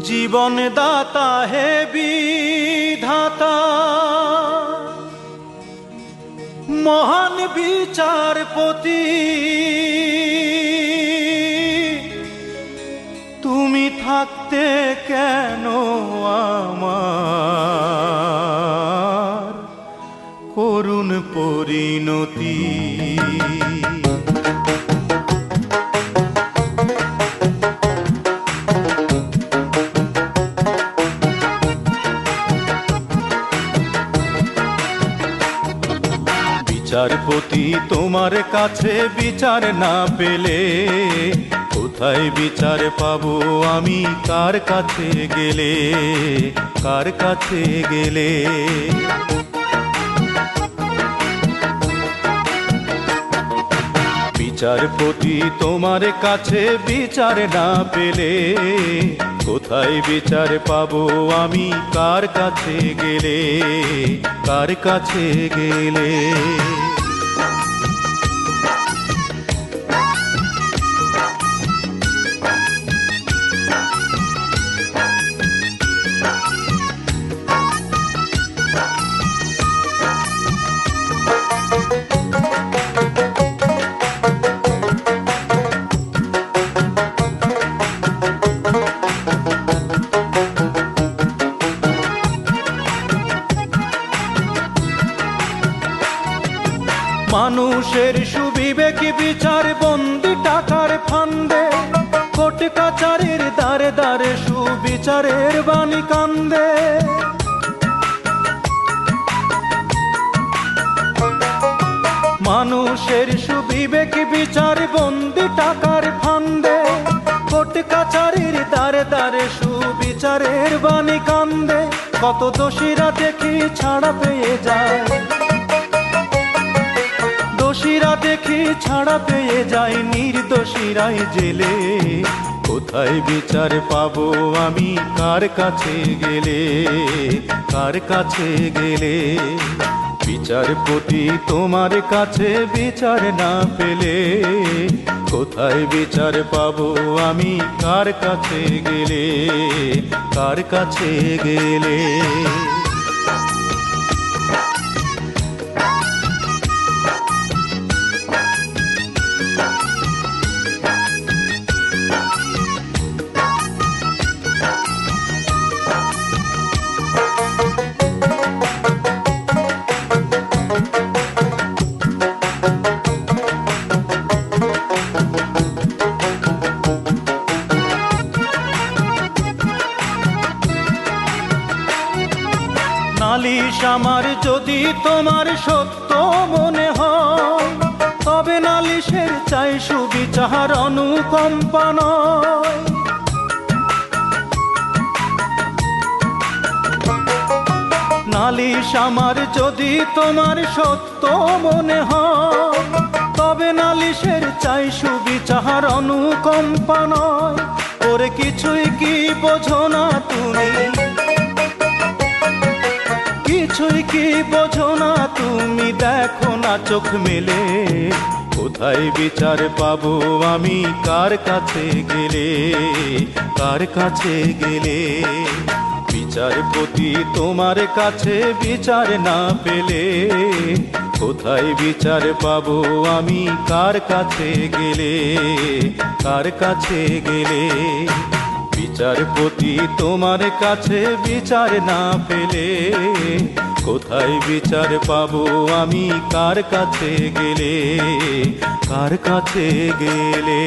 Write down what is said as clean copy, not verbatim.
জীবন দাতা হে বিধাতা, মহান বিচারপতি, তুমি থাকতে কেন আমার করুণ পরিণতি। বিচারপতি তোমার কাছে বিচার না পেলে কোথায় বিচার পাবো আমি, কার কাছে গেলে, কার কাছে গেলে। বিচারপতি তোমার কাছে বিচার না পেলে কোথায় বিচার পাবো আমি, কার কাছে গেলে, কার কাছে গেলে। মানুষের সুবিবেক বিচার বন্দি টাকার ফান্দে, কোর্ট কাচারির দ্বারে দ্বারে সুবিচারের বাণী কান্দে। মানুষের সুবিবেক বিচার বন্দি টাকার ফান্দে, কোর্ট কাচারির দ্বারে দ্বারে সুবিচারের বাণী কান্দে। কত দোষীরা দেখি ছাড়া পেয়ে যায়, দোষীরা দেখি ছাড়া পেয়ে যায়, নির্দোষীরাই জেলে। কোথায় বিচার পাবো আমি, কার কাছে গেলে, কার কাছে গেলে। বিচারপতি তোমার কাছে বিচার না পেলে কোথায় বিচার পাবো আমি, কার কাছে গেলে, কার কাছে গেলে। নালিশ আমার যদি তোমার সত্য মনে হয়, তবে নালিশের চাই সুবিচার অনুকম্পা নয়। নালিশ আমার যদি তোমার সত্য মনে হয়, তবে নালিশের চাই সুবিচার অনুকম্পা নয়। ওরে কিছুই কি বোঝো না তুমি, কিছুই কি বোঝো না তুমি, দেখো না চোখ মেলে। কোথায় বিচার পাবো আমি, কার কাছে গেলে, কার কাছে গেলে। বিচারপতি তোমার কাছে বিচার না পেলে কোথায় বিচার পাবো আমি, কার কাছে গেলে, কার কাছে গেলে। বিচারপতি তোমার কাছে বিচার না পেলে কোথায় বিচার পাবো আমি, কার কাছে গেলে, কার কাছে গেলে।